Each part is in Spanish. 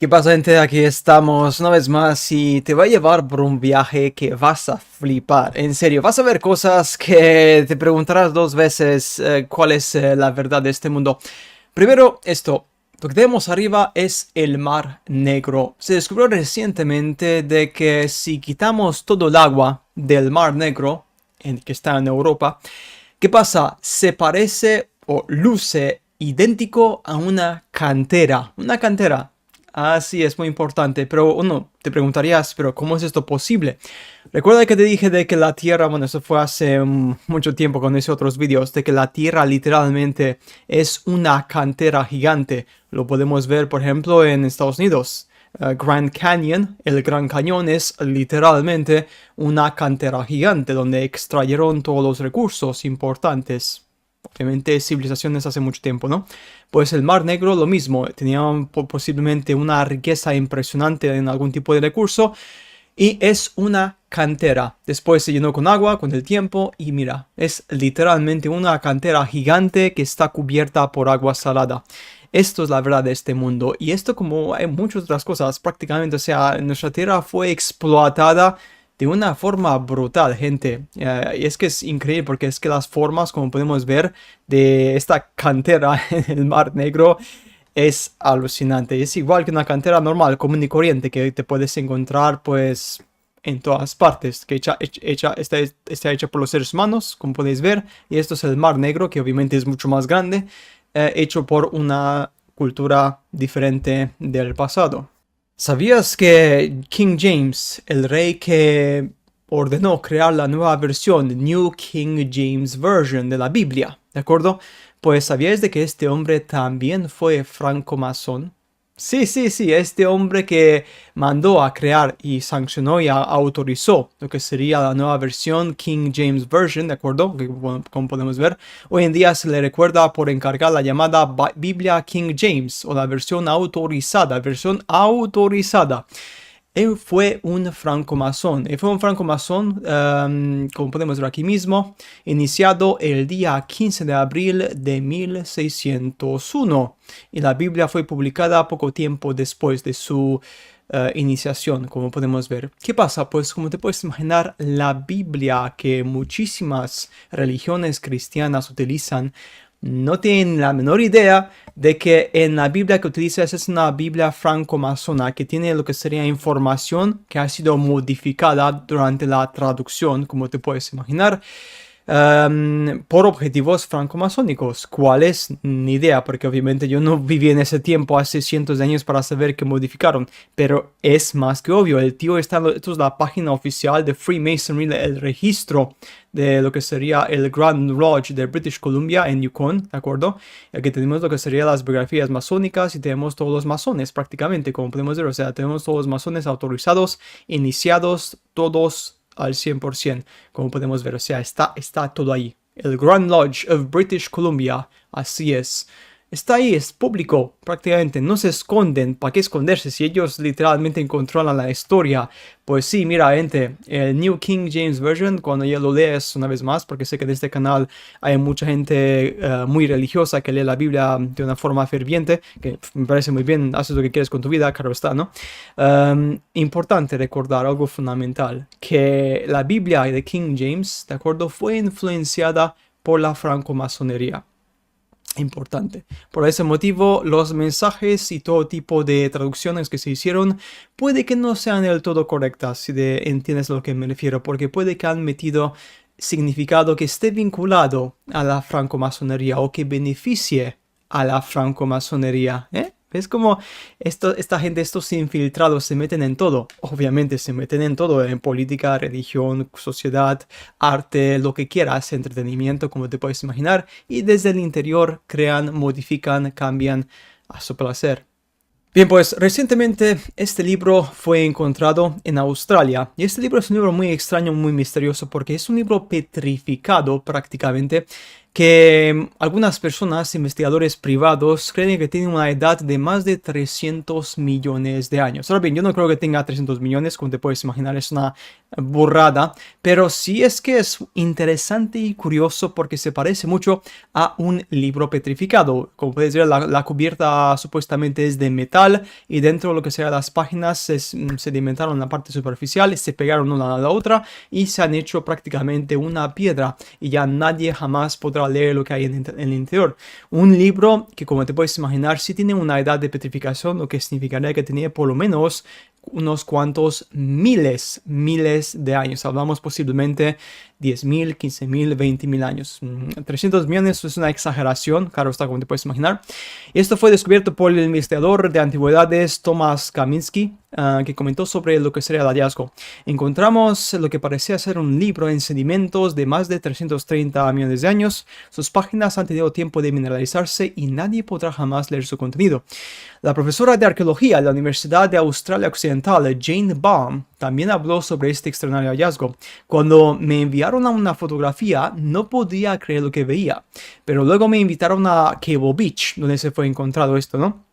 ¿Qué pasa, gente? Aquí estamos una vez más y te voy a llevar por un viaje que vas a flipar. En serio, vas a ver cosas que te preguntarás dos veces cuál es la verdad de este mundo. Primero, esto. Lo que tenemos arriba es el Mar Negro. Se descubrió recientemente de que si quitamos todo el agua del Mar Negro, que está en Europa, ¿qué pasa? Se parece o luce idéntico a una cantera. Una cantera. Ah, sí, es muy importante, pero uno te preguntarías, pero ¿cómo es esto posible? Recuerda que te dije de que la Tierra, bueno, eso fue hace mucho tiempo cuando hice otros vídeos, de que la Tierra literalmente es una cantera gigante. Lo podemos ver, por ejemplo, en Estados Unidos. Grand Canyon, el Gran Cañón es literalmente una cantera gigante donde extrayeron todos los recursos importantes. Obviamente civilizaciones hace mucho tiempo, ¿no? Pues el Mar Negro lo mismo, tenían posiblemente una riqueza impresionante en algún tipo de recurso y es una cantera. Después se llenó con agua con el tiempo y mira, es literalmente una cantera gigante que está cubierta por agua salada. Esto es la verdad de este mundo y esto, como hay muchas otras cosas prácticamente, o sea, nuestra tierra fue explotada de una forma brutal, gente. Y es que es increíble porque es que las formas, como podemos ver, de esta cantera en el Mar Negro es alucinante. Es igual que una cantera normal, común y corriente, que te puedes encontrar pues en todas partes, que está hecha por los seres humanos, como podéis ver. Y esto es el Mar Negro, que obviamente es mucho más grande, hecho por una cultura diferente del pasado. ¿Sabías que King James, el rey que ordenó crear la nueva versión, New King James Version de la Biblia, ¿de acuerdo? Pues ¿sabías de que este hombre también fue francomasón? Sí, sí, sí, este hombre que mandó a crear y sancionó y autorizó lo que sería la nueva versión King James Version, ¿de acuerdo? Que, bueno, como podemos ver, hoy en día se le recuerda por encargar la llamada Biblia King James o la versión autorizada, Él fue un francomasón. Él fue un francomasón, como podemos ver aquí mismo, iniciado el día 15 de abril de 1601. Y la Biblia fue publicada poco tiempo después de su iniciación, como podemos ver. ¿Qué pasa? Pues como te puedes imaginar, la Biblia que muchísimas religiones cristianas utilizan no tienen la menor idea de que en la Biblia que utilizas es una Biblia franco-masona que tiene lo que sería información que ha sido modificada durante la traducción, como te puedes imaginar, por objetivos franco-masónicos. ¿Cuáles? Ni idea, porque obviamente yo no viví en ese tiempo hace cientos de años para saber qué modificaron, pero es más que obvio. El tío está, esto es la página oficial de Freemasonry, el registro de lo que sería el Grand Lodge de British Columbia en Yukon, ¿de acuerdo? Aquí tenemos lo que serían las biografías masónicas y tenemos todos los masones prácticamente, como podemos ver, o sea, tenemos todos los masones autorizados, iniciados, todos al 100%, como podemos ver, o sea, está todo ahí. El Grand Lodge of British Columbia, así es. Está ahí, es público, prácticamente, no se esconden. ¿Para qué esconderse si ellos literalmente controlan la historia? Pues sí, mira, gente, el New King James Version, cuando ya lo lees una vez más, porque sé que en este canal hay mucha gente muy religiosa que lee la Biblia de una forma ferviente, que me parece muy bien, haces lo que quieres con tu vida, claro está, ¿no? Importante recordar algo fundamental, que la Biblia de King James, ¿de acuerdo? Fue influenciada por la francmasonería. Importante. Por ese motivo, los mensajes y todo tipo de traducciones que se hicieron puede que no sean del todo correctas, si entiendes a lo que me refiero, porque puede que han metido significado que esté vinculado a la francomasonería o que beneficie a la francomasonería, ¿eh? ¿Ves cómo esta gente, estos infiltrados se meten en todo? Obviamente se meten en todo, en política, religión, sociedad, arte, lo que quieras, entretenimiento, como te puedes imaginar, y desde el interior crean, modifican, cambian a su placer. Bien, pues recientemente este libro fue encontrado en Australia y este libro es un libro muy extraño, muy misterioso porque es un libro petrificado prácticamente que algunas personas, investigadores privados, creen que tiene una edad de más de 300 millones de años. Ahora bien, yo no creo que tenga 300 millones, como te puedes imaginar, es una burrada, pero sí es que es interesante y curioso porque se parece mucho a un libro petrificado. Como puedes ver, la cubierta supuestamente es de metal y dentro de lo que sea las páginas se sedimentaron la parte superficial, se pegaron una a la otra y se han hecho prácticamente una piedra y ya nadie jamás podrá leer lo que hay en el interior. Un libro que, como te puedes imaginar, sí tiene una edad de petrificación, lo que significaría que tenía por lo menos unos cuantos miles de años. Hablamos posiblemente 10.000, 15.000, 20.000 años. 300 millones es una exageración, claro está, como te puedes imaginar. Esto fue descubierto por el investigador de antigüedades Thomas Kaminsky, que comentó sobre lo que sería el hallazgo. Encontramos lo que parecía ser un libro en sedimentos de más de 330 millones de años. Sus páginas han tenido tiempo de mineralizarse y nadie podrá jamás leer su contenido. La profesora de arqueología de la Universidad de Australia Occidental, Jane Baum, también habló sobre este extraordinario hallazgo. Cuando me enviaron a una fotografía, no podía creer lo que veía, pero luego me invitaron a Cable Beach, donde se fue encontrado esto, ¿no?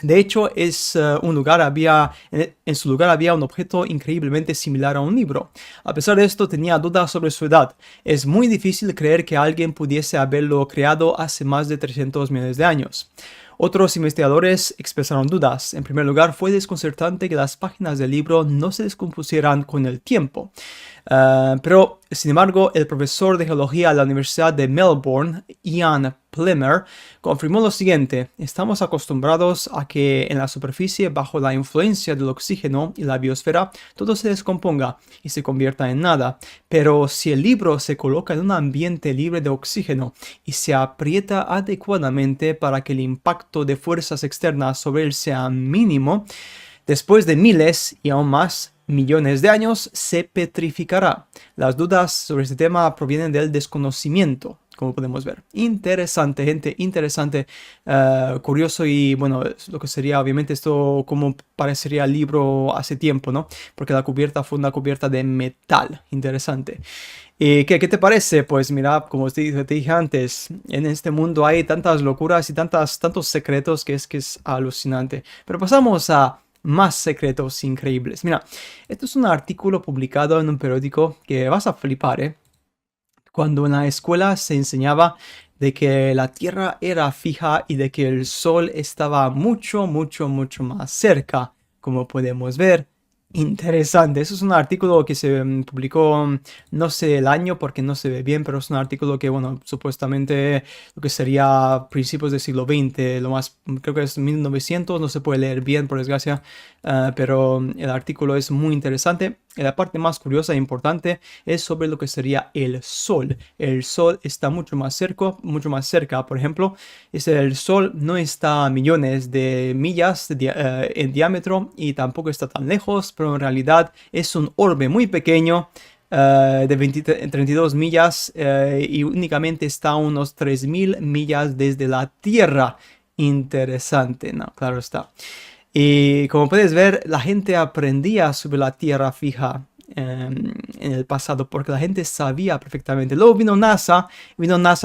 De hecho, en su lugar había un objeto increíblemente similar a un libro. A pesar de esto, tenía dudas sobre su edad. Es muy difícil creer que alguien pudiese haberlo creado hace más de 300 millones de años. Otros investigadores expresaron dudas. En primer lugar, fue desconcertante que las páginas del libro no se descompusieran con el tiempo. Pero, sin embargo, el profesor de geología de la Universidad de Melbourne, Ian Plimer, confirmó lo siguiente: estamos acostumbrados a que en la superficie, bajo la influencia del oxígeno y la biosfera, todo se descomponga y se convierta en nada. Pero si el libro se coloca en un ambiente libre de oxígeno y se aprieta adecuadamente para que el impacto de fuerzas externas sobre él sea mínimo, después de miles y aún más millones de años, se petrificará. Las dudas sobre este tema provienen del desconocimiento, como podemos ver. Interesante, gente, interesante, curioso y bueno, lo que sería obviamente esto como parecería el libro hace tiempo, ¿no? Porque la cubierta fue una cubierta de metal. Interesante. ¿Y qué te parece? Pues mira, como te dije antes, en este mundo hay tantas locuras y tantos secretos que es alucinante. Pero pasamos a más secretos increíbles. Mira, esto es un artículo publicado en un periódico que vas a flipar, ¿eh? Cuando en la escuela se enseñaba de que la Tierra era fija y de que el Sol estaba mucho más cerca, como podemos ver. Interesante. Eso es un artículo que se publicó, no sé el año porque no se ve bien, pero es un artículo que, bueno, supuestamente lo que sería principios del siglo XX, lo más, creo que es 1900, no se puede leer bien, por desgracia, pero el artículo es muy interesante. Y la parte más curiosa e importante es sobre lo que sería el Sol. El Sol está mucho más cerca, por ejemplo, el Sol no está a millones de millas en diámetro y tampoco está tan lejos, pero en realidad es un orbe muy pequeño de 32 millas y únicamente está a unos 3.000 millas desde la Tierra. Interesante, ¿no? Claro está. Y como puedes ver, la gente aprendía sobre la Tierra fija en el pasado porque la gente sabía perfectamente. Luego vino NASA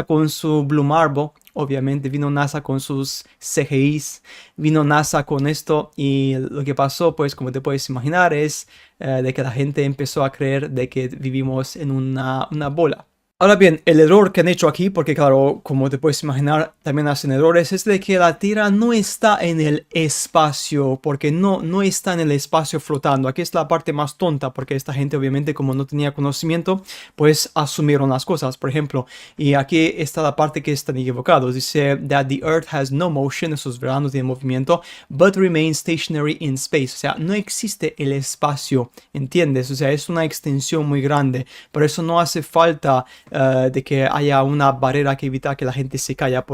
con su Blue Marble, obviamente vino NASA con sus CGIs, vino NASA con esto y lo que pasó, pues como te puedes imaginar, es de que la gente empezó a creer de que vivimos en una bola. Ahora bien, el error que han hecho aquí, porque claro, como te puedes imaginar, también hacen errores, es de que la Tierra no está en el espacio, porque no está en el espacio flotando. Aquí es la parte más tonta, porque esta gente obviamente como no tenía conocimiento, pues asumieron las cosas, por ejemplo. Y aquí está la parte que están equivocados. Dice that the Earth has no motion, esos veranos de movimiento, but remains stationary in space. O sea, no existe el espacio, ¿entiendes? O sea, es una extensión muy grande. Por eso no hace falta de que haya una barrera que evita que la gente se caiga,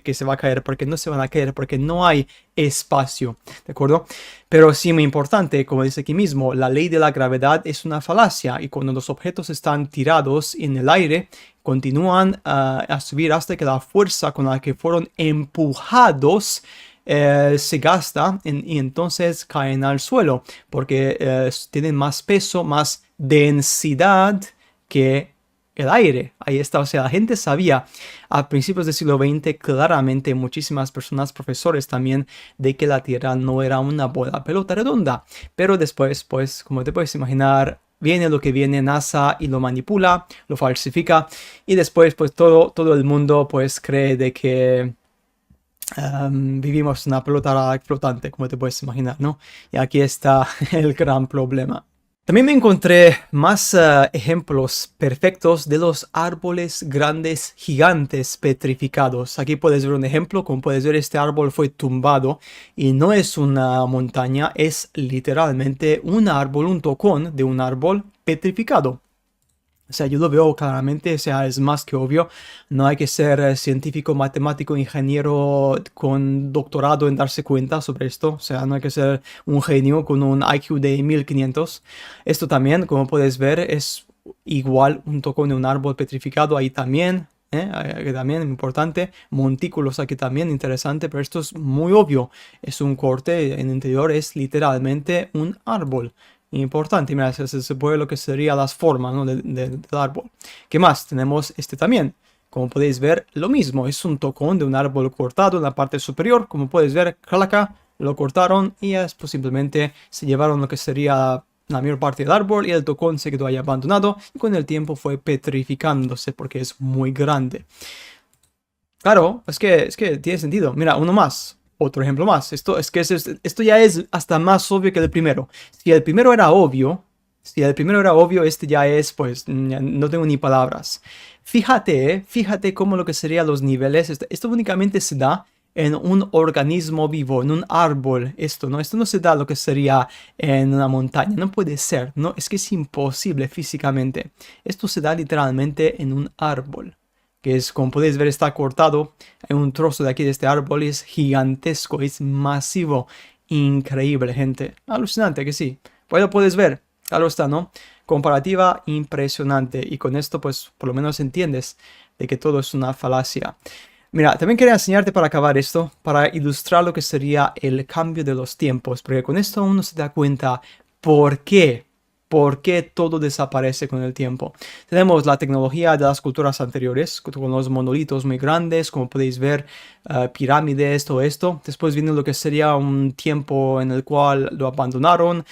que se va a caer, porque no se van a caer, porque no hay espacio, ¿de acuerdo? Pero sí, muy importante, como dice aquí mismo, la ley de la gravedad es una falacia y cuando los objetos están tirados en el aire, continúan a subir hasta que la fuerza con la que fueron empujados se gasta y entonces caen al suelo, porque tienen más peso, más densidad que el aire. Ahí está, o sea, la gente sabía a principios del siglo XX claramente, muchísimas personas, profesores también, de que la Tierra no era una bola pelota redonda. Pero después, pues, como te puedes imaginar, viene lo que viene NASA y lo manipula, lo falsifica y después pues todo el mundo pues cree de que vivimos una pelota flotante, como te puedes imaginar, ¿no? Y aquí está el gran problema. También me encontré más ejemplos perfectos de los árboles grandes gigantes petrificados. Aquí puedes ver un ejemplo. Como puedes ver, este árbol fue tumbado y no es una montaña, es literalmente un árbol, un tocón de un árbol petrificado. O sea, yo lo veo claramente, o sea, es más que obvio. No hay que ser científico, matemático, ingeniero con doctorado en darse cuenta sobre esto. O sea, no hay que ser un genio con un IQ de 1500. Esto también, como puedes ver, es igual un tocón de un árbol petrificado. Ahí también, aquí también, importante. Montículos aquí también, interesante, pero esto es muy obvio. Es un corte en el interior, es literalmente un árbol. Importante, mira, se puede lo que serían las formas, ¿no? del árbol. ¿Qué más? Tenemos este también. Como podéis ver, lo mismo, es un tocón de un árbol cortado en la parte superior. Como puedes ver, claca, lo cortaron y pues, simplemente se llevaron lo que sería la mayor parte del árbol y el tocón se quedó ahí abandonado y con el tiempo fue petrificándose porque es muy grande. Claro, es que tiene sentido. Mira, uno más. Otro ejemplo más. Esto ya es hasta más obvio que el primero. Si el primero era obvio, este ya es, pues, no tengo ni palabras. Fíjate cómo lo que serían los niveles. Esto únicamente se da en un organismo vivo, en un árbol. Esto no se da lo que sería en una montaña. No puede ser, no, es que es imposible físicamente. Esto se da literalmente en un árbol que es, como podéis ver, está cortado. Hay un trozo de aquí de este árbol, es gigantesco, es masivo, increíble, gente. Alucinante, que sí. Pues lo puedes ver, claro está, ¿no? Comparativa impresionante. Y con esto, pues, por lo menos entiendes de que todo es una falacia. Mira, también quería enseñarte para acabar esto, para ilustrar lo que sería el cambio de los tiempos, porque con esto uno se da cuenta por qué. ¿Por qué todo desaparece con el tiempo? Tenemos la tecnología de las culturas anteriores, con los monolitos muy grandes, como podéis ver, pirámides, todo esto. Después viene lo que sería un tiempo en el cual lo abandonaron,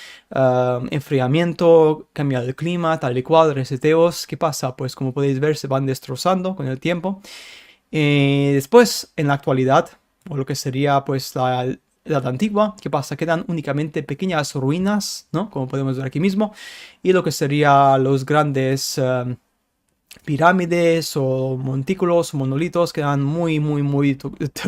enfriamiento, cambia el clima, tal y cual, reseteos. ¿Qué pasa? Pues como podéis ver, se van destrozando con el tiempo. Después, en la actualidad, o lo que sería pues la edad antigua, ¿qué pasa? Quedan únicamente pequeñas ruinas, ¿no? Como podemos ver aquí mismo, y lo que serían los grandes pirámides o montículos, monolitos quedan muy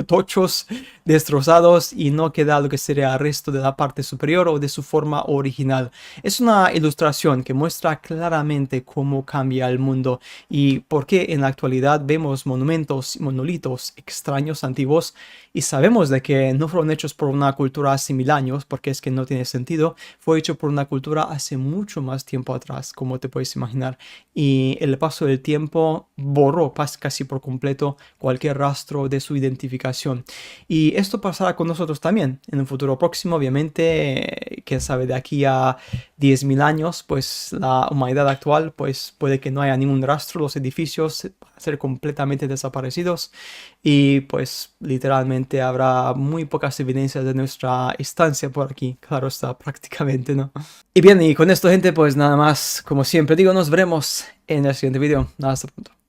tochos, destrozados y no queda lo que sería el resto de la parte superior o de su forma original. Es una ilustración que muestra claramente cómo cambia el mundo y por qué en la actualidad vemos monumentos, monolitos extraños, antiguos y sabemos de que no fueron hechos por una cultura hace 1000 años porque es que no tiene sentido, fue hecho por una cultura hace mucho más tiempo atrás, como te puedes imaginar, y el paso del tiempo borró casi por completo cualquier rastro de su identificación. Y esto pasará con nosotros también en un futuro próximo, obviamente, quién sabe, de aquí a 10.000 años, pues la humanidad actual, pues puede que no haya ningún rastro, los edificios van a ser completamente desaparecidos y pues literalmente habrá muy pocas evidencias de nuestra estancia por aquí, claro está, prácticamente, ¿no? Y bien, y con esto, gente, pues nada más, como siempre digo, nos veremos en el siguiente video. Hasta pronto.